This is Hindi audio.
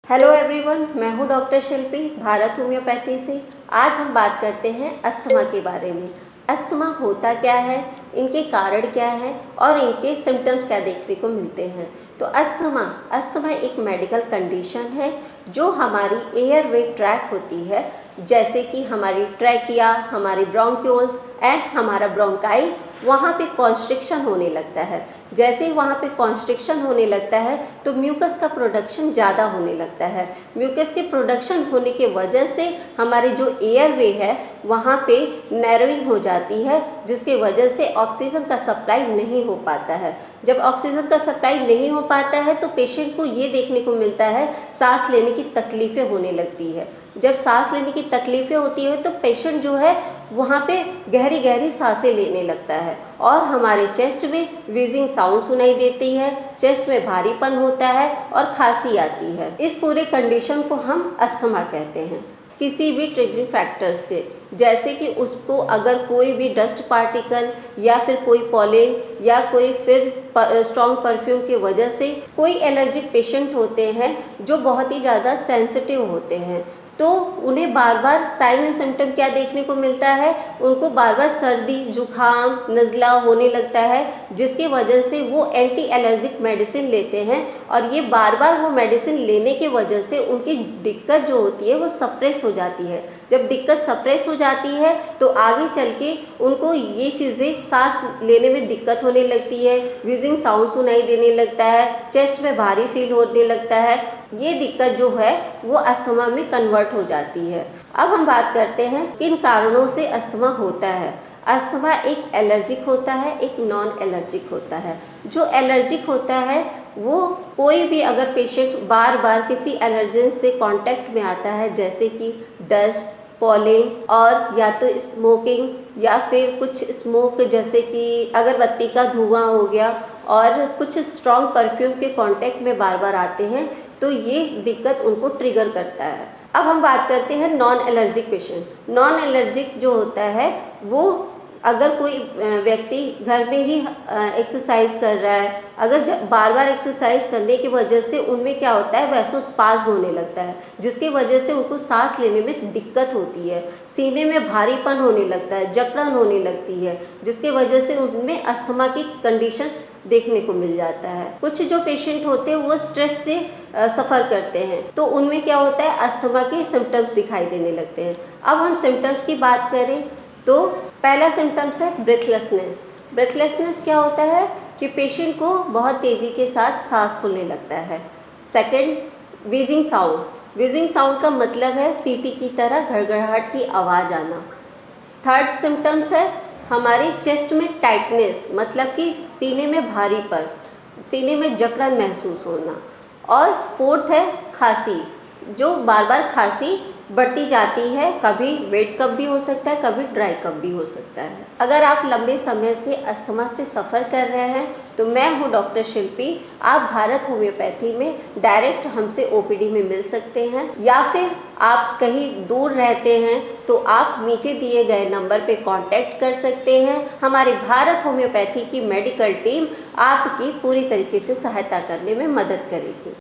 हेलो एवरीवन, मैं हूँ डॉक्टर शिल्पी भारत होम्योपैथी से। आज हम बात करते हैं अस्थमा के बारे में। अस्थमा होता क्या है, इनके कारण क्या है और इनके सिम्टम्स क्या देखने को मिलते हैं। तो अस्थमा एक मेडिकल कंडीशन है जो हमारी एयरवे ट्रैक होती है, जैसे कि हमारी ट्रैकिया, हमारी ब्रोंक्यूल्स एंड हमारा ब्रोंकाई, वहाँ पे कॉन्स्ट्रिक्शन होने लगता है। जैसे ही वहाँ पे कॉन्स्ट्रिक्शन होने लगता है तो म्यूकस का प्रोडक्शन ज़्यादा होने लगता है। म्यूकस के प्रोडक्शन होने के वजह से हमारी जो एयरवे है वहाँ पे नैरोइंग हो जाती है, जिसके वजह से ऑक्सीजन का सप्लाई नहीं हो पाता है। जब ऑक्सीजन का सप्लाई नहीं हो पाता है तो पेशेंट को ये देखने को मिलता है सांस लेने की तकलीफ़ें होने लगती है। जब सांस लेने की तकलीफ़ें होती है तो पेशेंट जो है वहाँ पे गहरी गहरी सांसें लेने लगता है और हमारे चेस्ट में व्हीजिंग साउंड सुनाई देती है, चेस्ट में भारीपन होता है और खांसी आती है। इस पूरे कंडीशन को हम अस्थमा कहते हैं। किसी भी ट्रिगरिंग फैक्टर्स के, जैसे कि उसको अगर कोई भी डस्ट पार्टिकल या फिर कोई पॉलन या कोई फिर स्ट्रॉन्ग परफ्यूम की वजह से, कोई एलर्जिक पेशेंट होते हैं जो बहुत ही ज़्यादा सेंसिटिव होते हैं, तो उन्हें बार बार साइन एंड सिम्टम क्या देखने को मिलता है, उनको बार बार सर्दी, जुखाम, नज़ला होने लगता है, जिसकी वजह से वो एंटी एलर्जिक मेडिसिन लेते हैं और ये बार बार वो मेडिसिन लेने की वजह से उनकी दिक्कत जो होती है वो सप्रेस हो जाती है। जब दिक्कत सप्रेस हो जाती है तो आगे चल के उनको ये चीज़ें सांस लेने में दिक्कत होने लगती है, व्हीजिंग साउंड सुनाई देने लगता है, चेस्ट में भारी फील होने लगता है। ये दिक्कत जो है वो अस्थमा में कन्वर्ट हो जाती है। अब हम बात करते हैं किन कारणों से अस्थमा होता है। अस्थमा एक एलर्जिक होता है, एक नॉन एलर्जिक होता है। जो एलर्जिक होता है वो कोई भी अगर पेशेंट बार बार किसी एलर्जेन से कांटेक्ट में आता है, जैसे कि डस्ट, पॉलन और या तो स्मोकिंग या फिर कुछ स्मोक, जैसे कि अगरबत्ती का धुआं हो गया और कुछ स्ट्रॉन्ग परफ्यूम के कांटेक्ट में बार बार आते हैं, तो ये दिक्कत उनको ट्रिगर करता है। अब हम बात करते हैं non allergic patient. Non allergic जो होता है वो अगर कोई व्यक्ति घर में ही एक्सरसाइज कर रहा है, अगर बार बार एक्सरसाइज करने की वजह से उनमें क्या होता है, वैसोस्पाज्म होने लगता है, जिसकी वजह से उनको सांस लेने में दिक्कत होती है, सीने में भारीपन होने लगता है, जकड़न होने लगती है, जिसकी वजह से उनमें अस्थमा की कंडीशन देखने को मिल जाता है। कुछ जो पेशेंट होते हैं वो स्ट्रेस से सफ़र करते हैं, तो उनमें क्या होता है, अस्थमा के सिम्टम्स दिखाई देने लगते हैं। अब हम सिम्टम्स की बात करें तो पहला सिम्टम्स है ब्रेथलेसनेस। ब्रेथलेसनेस क्या होता है कि पेशेंट को बहुत तेज़ी के साथ सांस फूलने लगता है। Second, wheezing sound. Wheezing sound का मतलब है सीटी की तरह घड़घड़ाहट की आवाज़ आना। थर्ड सिम्टम्स है हमारी चेस्ट में टाइटनेस, मतलब कि सीने में भारीपन, सीने में जकड़न महसूस होना। और फोर्थ है खांसी, जो बार बार खांसी बढ़ती जाती है, कभी वेट कफ भी हो सकता है, कभी ड्राई कफ भी हो सकता है। अगर आप लंबे समय से अस्थमा से सफ़र कर रहे हैं तो मैं हूँ डॉक्टर शिल्पी। आप भारत होम्योपैथी में डायरेक्ट हमसे ओपीडी में मिल सकते हैं, या फिर आप कहीं दूर रहते हैं तो आप नीचे दिए गए नंबर पे कांटेक्ट कर सकते हैं। हमारी भारत होम्योपैथी की मेडिकल टीम आपकी पूरी तरीके से सहायता करने में मदद करेगी।